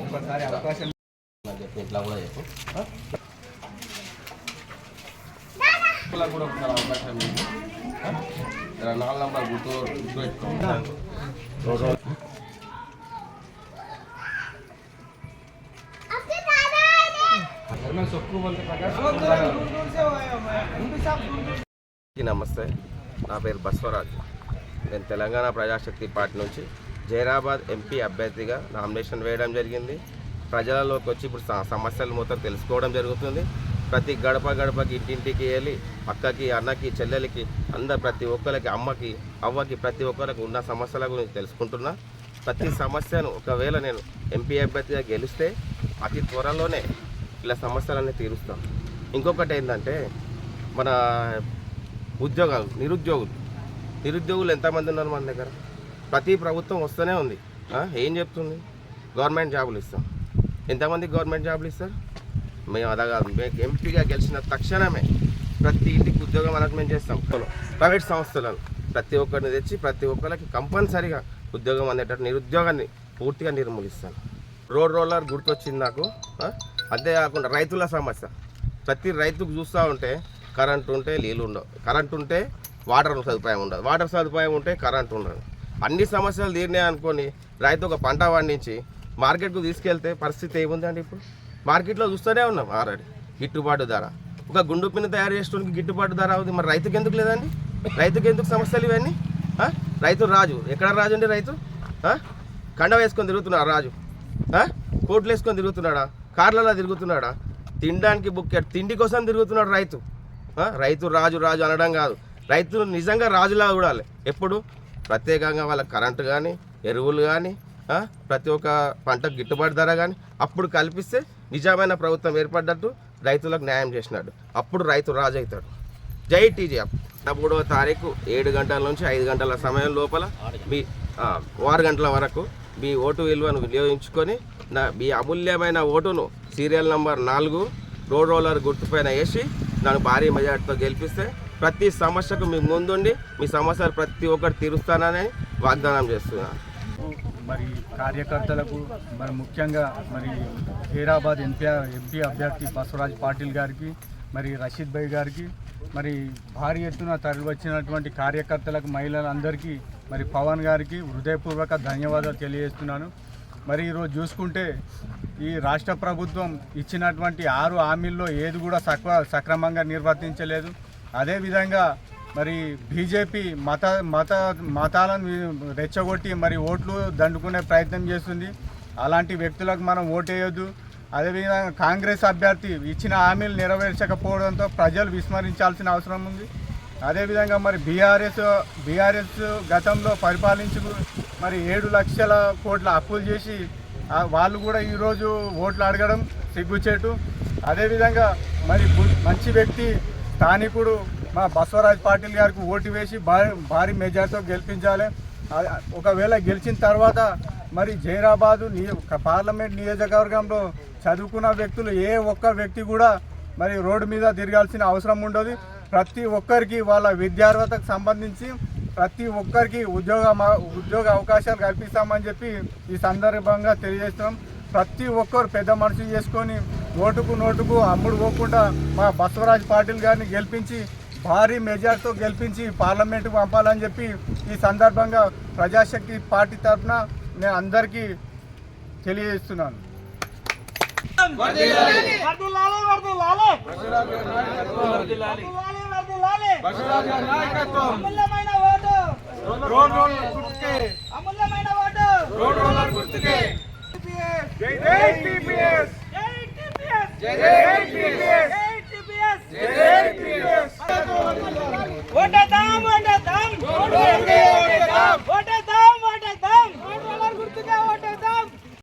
ఒకసారి అవకాశం ఇట్లా కూడా చెప్పు కూడా ఒకసారి అవకాశం 4 నంబర్ గుర్తు పెట్టుకోండి. నమస్తే, నా పేరు బస్వరాజు. నేను తెలంగాణ ప్రజాశక్తి పార్టీ నుంచి జైరాబాద్ ఎంపీ అభ్యర్థిగా నామినేషన్ వేయడం జరిగింది. ప్రజలలోకి వచ్చి ఇప్పుడు సమస్యలు మొత్తం తెలుసుకోవడం జరుగుతుంది. ప్రతి గడపకి ఇంటింటికి వెళ్ళి అక్కకి, అన్నకి, చెల్లెలకి, ప్రతి ఒక్కరికి, అమ్మకి, అవ్వకి, ప్రతి ఒక్కరికి ఉన్న సమస్యల గురించి తెలుసుకుంటున్నా. ప్రతి సమస్యను ఒకవేళ నేను ఎంపీ అభ్యర్థిగా గెలిస్తే అతి త్వరలోనే ఇలా సమస్యలన్నీ తీరుస్తాం. ఇంకొకటి ఏంటంటే మన ఉద్యోగాలు, నిరుద్యోగులు ఎంతమంది ఉన్నారు మన దగ్గర? ప్రతి ప్రభుత్వం వస్తూనే ఉంది. ఏం చెప్తుంది? గవర్నమెంట్ జాబులు ఇస్తాం. ఎంతమంది గవర్నమెంట్ జాబులు ఇస్తారు? మేము అలా కాదు, మేము ఎంపీగా గెలిచిన తక్షణమే ప్రతి ఇంటికి ఉద్యోగం అనౌన్స్మెంట్ చేస్తాం. ప్రైవేట్ సంస్థలను ప్రతి ఒక్కరిని తెచ్చి ప్రతి ఒక్కరికి కంపల్సరీగా ఉద్యోగం అందేటట్టు నిరుద్యోగాన్ని పూర్తిగా నిర్మూలిస్తాను. రోలర్ గుర్తొచ్చింది నాకు. అంతేకాకుండా రైతుల సమస్య, ప్రతి రైతుకు చూస్తూ ఉంటే కరెంటు ఉంటే నీళ్ళు ఉండవు, కరెంటు ఉంటే వాటర్ సదుపాయం ఉండదు, వాటర్ సదుపాయం ఉంటే కరెంటు ఉండదు. అన్ని సమస్యలు తీరినాయి అనుకొని రైతు ఒక పంట పండించి మార్కెట్కు తీసుకెళ్తే పరిస్థితి ఏముందండి? ఇప్పుడు మార్కెట్లో చూస్తూనే ఉన్నాం ఆల్రెడీ గిట్టుబాటు ధర. ఒక గుండు పిన్ను తయారు చేసుకోవడానికి గిట్టుబాటు ధర అవుతుంది. మరి రైతుకి ఎందుకు లేదండి? రైతుకి ఎందుకు సమస్యలు ఇవన్నీ? రైతు రాజు ఎక్కడ రాజు అండి? రైతు కండ వేసుకొని తిరుగుతున్నాడు రాజు, కోట్లు వేసుకొని తిరుగుతున్నాడా, కార్లలో తిరుగుతున్నాడా? తినడానికి బుక్కెట్ తిండి కోసం తిరుగుతున్నాడు రైతు. రైతు రాజు అనడం కాదు, రైతులు నిజంగా రాజులా చూడాలి. ఎప్పుడు ప్రత్యేకంగా వాళ్ళ కరెంటు కానీ, ఎరువులు కానీ, ప్రతి ఒక్క పంటకు గిట్టుబాటు ధర కానీ అప్పుడు కల్పిస్తే నిజమైన ప్రభుత్వం ఏర్పడ్డట్టు రైతులకు న్యాయం చేసినాడు. అప్పుడు రైతు రాజు అవుతాడు. జై టీజీఎఫ్. 3వ తారీఖు 7 గంటల నుంచి 5 గంటల సమయం లోపల మీ 6 గంటల వరకు మీ ఓటు విలువను వినియోగించుకొని మీ అమూల్యమైన ఓటును సీరియల్ నంబర్ 4 రోలర్ గుర్తుపైన వేసి నన్ను భారీ మెజార్టీతో గెలిపిస్తే ప్రతి సమస్యకు మీ ముందుండి మీ సమస్యలు ప్రతి ఒక్కటి తీరుస్తానని వాగ్దానం చేస్తున్నాను. మరి కార్యకర్తలకు మరి ముఖ్యంగా మరి హైదరాబాద్ ఎంపీ అభ్యర్థి బసవరాజ్ పాటిల్ గారికి, మరి రషీద్ భాయ్ గారికి, మరి భారీ ఎత్తున తరలివచ్చినటువంటి కార్యకర్తలకు, మహిళలందరికీ, మరి పవన్ గారికి హృదయపూర్వక ధన్యవాదాలు తెలియజేస్తున్నాను. మరి ఈరోజు చూసుకుంటే ఈ రాష్ట్ర ప్రభుత్వం ఇచ్చినటువంటి 6 హామీల్లో ఏది కూడా సక్రమంగా నిర్వర్తించలేదు. అదేవిధంగా మరి బీజేపీ మతాలను రెచ్చగొట్టి మరి ఓట్లు దండుకునే ప్రయత్నం చేస్తుంది. అలాంటి వ్యక్తులకు మనం ఓటేయొద్దు. అదేవిధంగా కాంగ్రెస్ అభ్యర్థి ఇచ్చిన హామీలు నెరవేర్చకపోవడంతో ప్రజలు విస్మరించాల్సిన అవసరం ఉంది. అదేవిధంగా మరి బీఆర్ఎస్ గతంలో పరిపాలించి మరి 7 లక్షల కోట్ల అప్పులు చేసి వాళ్ళు కూడా ఈరోజు ఓట్లు అడగడం సిగ్గుచేటు. అదేవిధంగా మరి మంచి వ్యక్తి స్థానికుడు మా బసవరాజ్ పాటిల్ గారికి ఓటు వేసి భారీ మెజార్టీతో గెలిపించాలి. ఒకవేళ గెలిచిన తర్వాత మరి జైరాబాదు పార్లమెంట్ నియోజకవర్గంలో చదువుకున్న వ్యక్తులు ఏ ఒక్క వ్యక్తి కూడా మరి రోడ్డు మీద తిరగాల్సిన అవసరం ఉండదు. ప్రతి ఒక్కరికి వాళ్ళ విద్యార్హతకు సంబంధించి ప్రతి ఒక్కరికి ఉద్యోగ అవకాశాలు కల్పిస్తామని చెప్పి ఈ సందర్భంగా తెలియజేస్తున్నాం. ప్రతి ఒక్కరు పెద్ద మనసు చేసుకొని నోటుకు అమ్ముడు పోకుండా మా బసవరాజ్ పాటిల్ గారిని గెలిపించి భారీ మెజార్టీతో గెలిపించి పార్లమెంటుకు పంపాలని చెప్పి ఈ సందర్భంగా ప్రజాశక్తి పార్టీ తరఫున నేను అందరికీ తెలియజేస్తున్నాను. ఓటేద్దాం.